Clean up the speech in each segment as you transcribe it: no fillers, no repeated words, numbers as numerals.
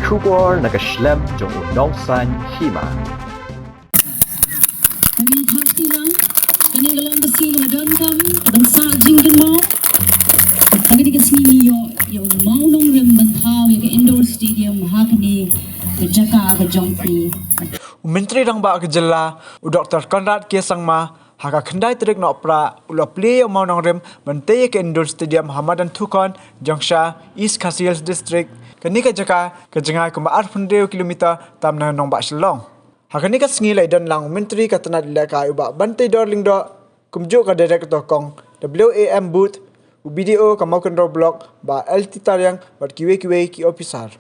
Shubor nakaslem jong udongsan Hima. Kami hati lang, kami galang besi wadan kam, bangsa jingkin mau. Kami di kesini yo mau nong rem bantau yo ke indoor stadium hakni ke Jaka ke Jongksha. Menteri rang ba ke jela u Dr. Konrad Kiesangma haka kendai terik nok pra ulo play mau nong rem bantai ke indoor stadium Hamadan Tukon Jongksha East Khasiels district kini ke Jaka ke jengai ke 400 kilometer tam na nong ba Shillong. Hakani ka Sngewbha dan lang menteri ka tanah dilaka uba bantai dorling do kumjuk ka director kong WAM booth u BDO ka mau kendor block ba LT tariang bat kiwe ki officer.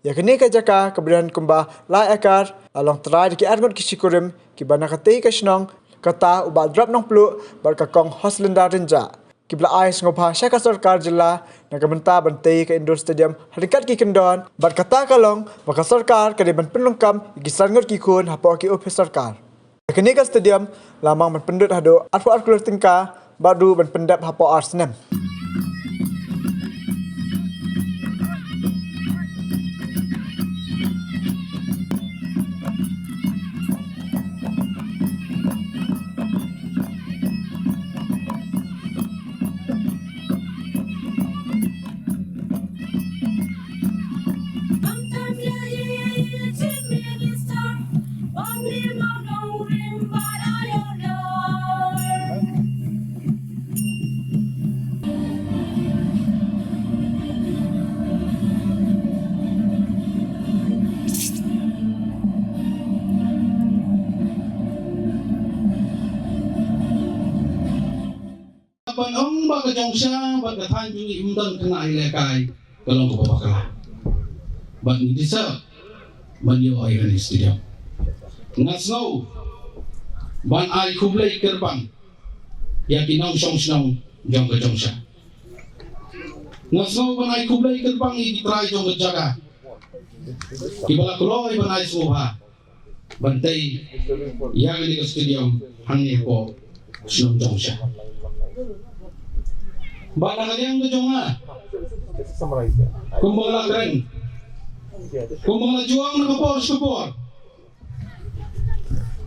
Ya kini ka Jaka kemudian kumba la akar along Trai ki argot ki sikurim ki bana ka tei ka snong kata uba drop nong plu bar ka kong hoslenda renja ki bla ai Sngewbha syaka sarkar jela na ka benta bantai ka indoor stadium Ryngkat ki Kyndon bar kata kalong baka sarkar ka ban penlengkam ki sangot ki kun hapo ki office sarkar. Ya kini ka stadium lamang ban pendut hado arfu keluar tingka badu ban pendap hapo Arsenal. Ban ong ba ka Jongksha ba ka than ju imdan kana ile kai kalong ko ba kala ban ni disa ban yo ai kan stadium ngasno ban ai khublai kerbang ya kinong song jong ka Jongksha ngasno ban ai khublai kerbang i Trai jong ka Jaka ki bala kloi ban ai Sngewbha bantai yang ni ka stadium hangi ko snong Jongksha. Bana kalian ke jonga, kumbala keren, kumbala juang na kapor.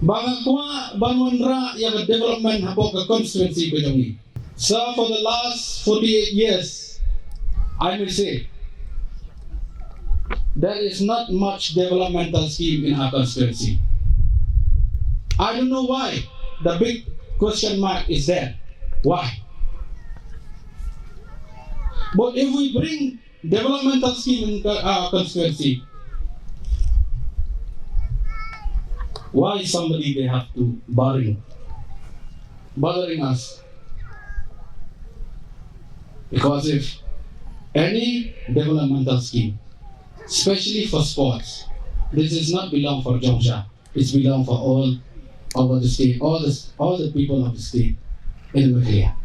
Banga kuah banwanra yang development hapo ke constituency ke jongi. So for the last 48 years, I will say, there is not much developmental scheme in our constituency. I don't know why. The big question mark is there. Why? But if we bring developmental scheme in our constituency, why somebody they have to bothering us? Because if any developmental scheme, especially for sports, this is not belong for Jongksha. It's belong for all over the state, all the people of the state in the area.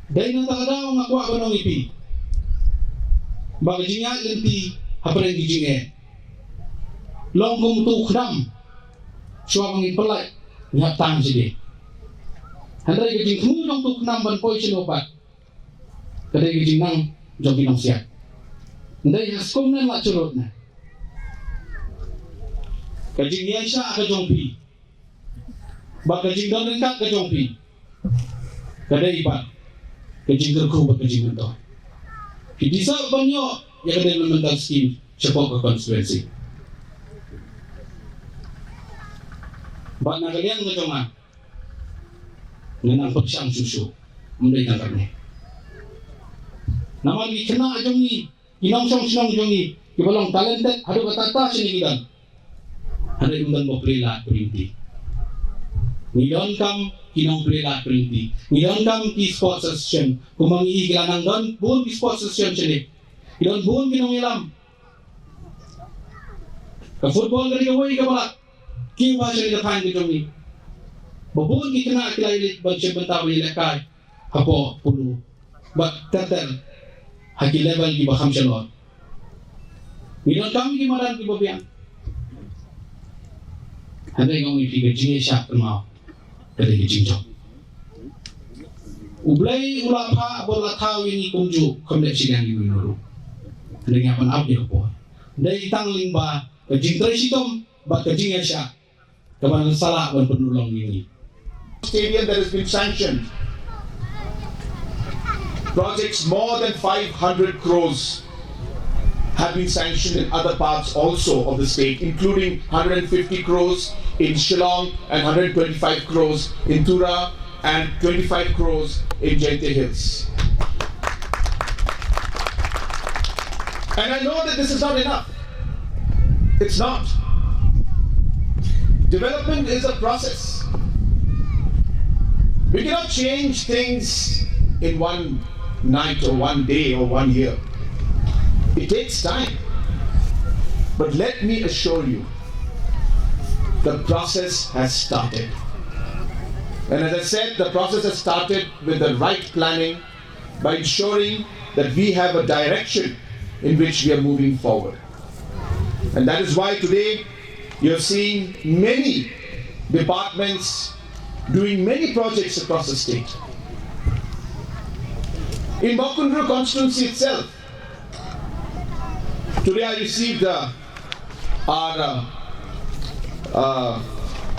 Dahil nang takadaw makuha ko ng ipi. Baga jingya linti hapren gijinge. Long kong tukram. Suwa kong ipalay. Nihap tang sige. Handray gijing kumulong tukram ban po'y sinupat. Kaday gijing nang jong kinong siyak. Handray haskom na matsurot na. Kajing yan siya ka jong pi. Baga jing dan Ryngkat ka jong pi. Kaday ipat. Kejingker ko ba kejingker to? Kitisa banyo ya ka developmental scheme sa po ka constituency. Ba nagaliang nga jonga. Nganang pagsang susu. Munday na kami. Naman gikena jongi, kinong sinong jongi, kibalong talented hado katata sinigidan. Hanay undan mo prela printi. Ngayon kam kinong prela printi. Ngayon kam ki sports association. Kung mangiigilan ng doon, buon ki sports association siya. Ngayon buon kinong ilam. Ka-football ka rin kaway ka pala. Kiwa siya nilatahan dito ni. Babuon ki kina kilailit ban siya bantaw ilakay. Hapo, pulo. Ba, terter. Haki level ki bakam siya lor. Ngayon kami kimaran ki babiang. Hanay kong ipiga jingay siya kemau. Dari jingjong. Ublay ulapa bola tahu ini kumju kemdek sidang ibu nuru. Dengan apa dia ko. Dari tangling ba kajing Trai sitom ba kajing siya. Kaman sala ban penulong ini. Stadium that has been sanctioned. Projects more than 500 crores have been sanctioned in other parts also of the state, including 150 crores in Shillong and 125 crores in Tura and 25 crores in Jente Hills. And I know that this is not enough. It's not. Development is a process. We cannot change things in one night or one day or 1 year. It takes time. But let me assure you, the process has started. And as I said, the process has started with the right planning by ensuring that we have a direction in which we are moving forward. And that is why today you're seeing many departments doing many projects across the state. In Mokundru constituency itself, today I received our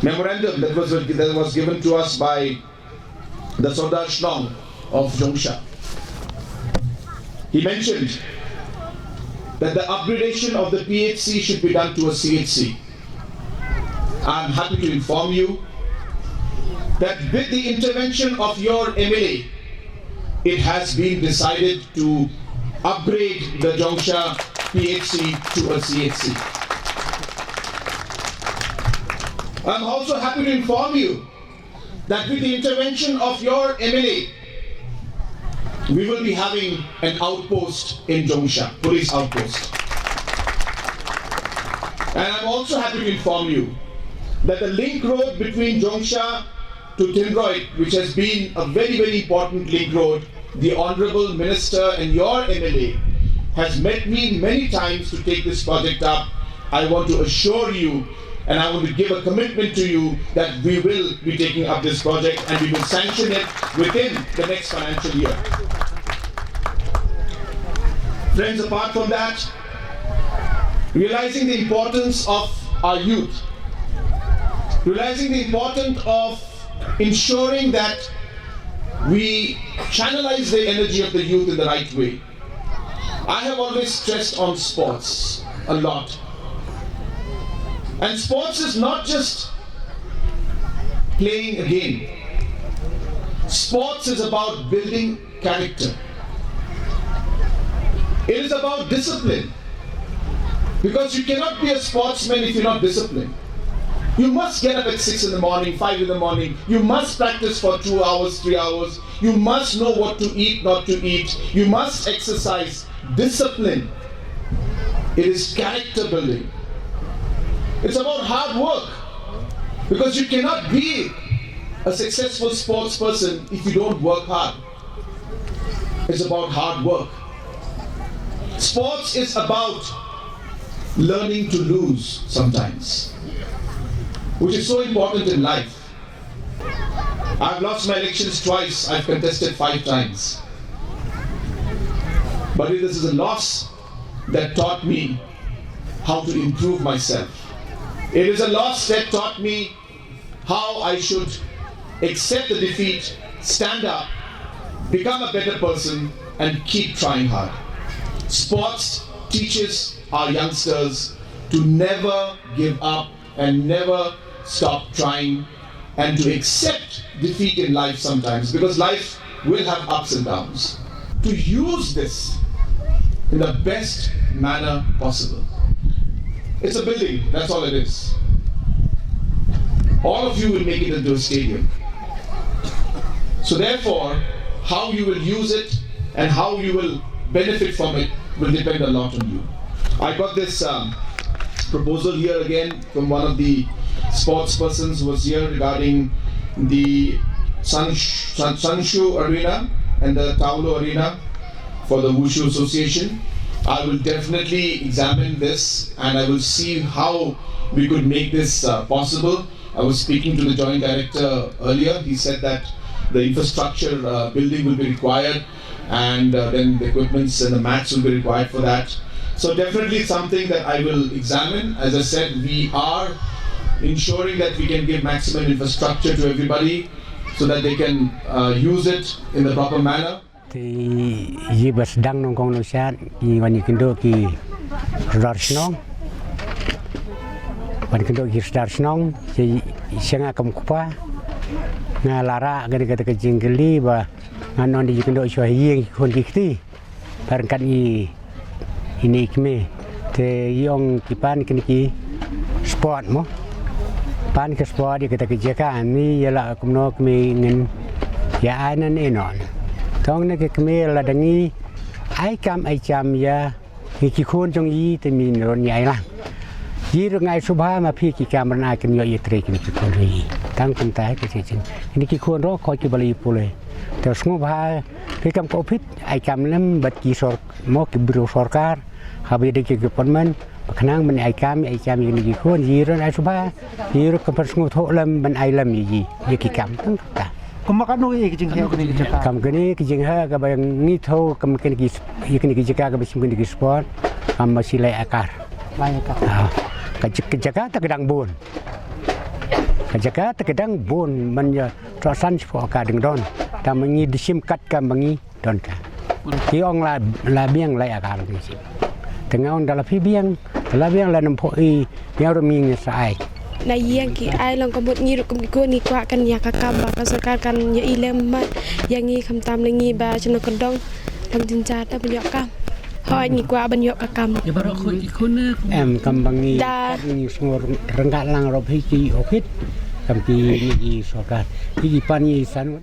memorandum that was given to us by the Sardar Shnong of Jongksha. He mentioned that the upgradation of the PHC should be done to a CHC. I'm happy to inform you that with the intervention of your MLA, it has been decided to upgrade the Jongksha PHC to a CHC. I'm also happy to inform you that with the intervention of your MLA, we will be having an outpost in Jongksha, police outpost. And I'm also happy to inform you that the link road between Jongksha to Tindroit, which has been a very, very important link road, the Honorable Minister and your MLA has met me many times to take this project up. I want to assure you and I want to give a commitment to you that we will be taking up this project and we will sanction it within the next financial year. Friends, apart from that, realizing the importance of our youth, realizing the importance of ensuring that we channelize the energy of the youth in the right way. I have always stressed on sports a lot. And sports is not just playing a game. Sports is about building character. It is about discipline. Because you cannot be a sportsman if you're not disciplined. You must get up at 6 in the morning, 5 in the morning. You must practice for 2 hours, 3 hours. You must know what to eat, not to eat. You must exercise discipline. It is character building. It's about hard work. Because you cannot be a successful sports person if you don't work hard. It's about hard work. Sports is about learning to lose sometimes, which is so important in life. I've lost my elections twice, I've contested 5 times. But this is a loss that taught me how to improve myself. It is a loss that taught me how I should accept the defeat, stand up, become a better person, and keep trying hard. Sports teaches our youngsters to never give up and never stop trying and to accept defeat in life sometimes, because life will have ups and downs. To use this in the best manner possible. It's a building, that's all it is. All of you will make it into a stadium. So therefore, how you will use it and how you will benefit from it will depend a lot on you. I got this proposal here again from one of the sports persons who was here regarding the Sanshu Arena and the Taulo Arena for the Wushu Association. I will definitely examine this and I will see how we could make this possible. I was speaking to the Joint Director earlier. He said that the infrastructure building will be required and then the equipments and the mats will be required for that. So definitely something that I will examine. As I said, we are ensuring that we can give maximum infrastructure to everybody so that they can use it in the proper manner. Thì gì bớt đăng nông công nông sản, gìวันนี้กินโดกี่รอดน้องวันกินโดกี่รอดน้องจะเชียงอาคำคุปะงาลาระกันก็ตะกจิงกลีบ่งานนอนดีกินโดช่วยยิงคนกี่ที่พาร์กันอีนี่กี่เมแต่ยองกี่ปานกันกี่สปอร์ตมั้งปานกับสปอร์ตดีก็ตะกจิกานี่ยละกุมนกมีเงินยาไอ้นั่นเองนอนท้องนั่นก็มีระดับนี้ไอ้กรรมไอ้จำยากี่คนจงยีแต่มีรถใหญ่ละยีเรื่องไงสุภาพมาพี่กี่กรรมมันอากันย่อยเตรกันกี่คนเลยทั้งคนตายก็เสียจริงนี่กี่คนรอคอยกี่บริปุเลยแต่สงบหาพี่กรรมโควิดไอ้กรรมนั้นบัดกี่สอร์มอกี่บริษัทการหาไปได้กี่คนมันขณะมันไอ้กรรมยังกี่คนยีเรื่องไอ้สุภาพยีเรื่องกับสงบโทษลำมันไอ้ลำยี่กี่กรรมทั้งตาKumakan no ikijing heo kini Jaka. Kam kini kijing ha ka bayang ni tho kam kini ki Jaka ka bisim kini ki sport kam masih lai akar. Lai akar. Ka Jaka ta kedang bon. Ka Jaka ta kedang bon man ya trosan sport ka ding don. Ta mangi disim kat ka mangi don ka. Ki ong la biang lai akar ni sim. Tengah on dalam biang la nampo I yang remi ni sai. Na yang ki ai long ko mut ngi ru kum ko ni kwa kan ya ka kam ba ka sarkar kan ya ilem mat yang ngi kham tam lengi ba chno kodong tam tin cha ta ban yo kam hoi ni kwa ban yo ka kam Ya baru aku ikut ni. Kam bangi ni semua Ryngkat lang rob hiki okit kam ki ni sarkar. Ki pan ni san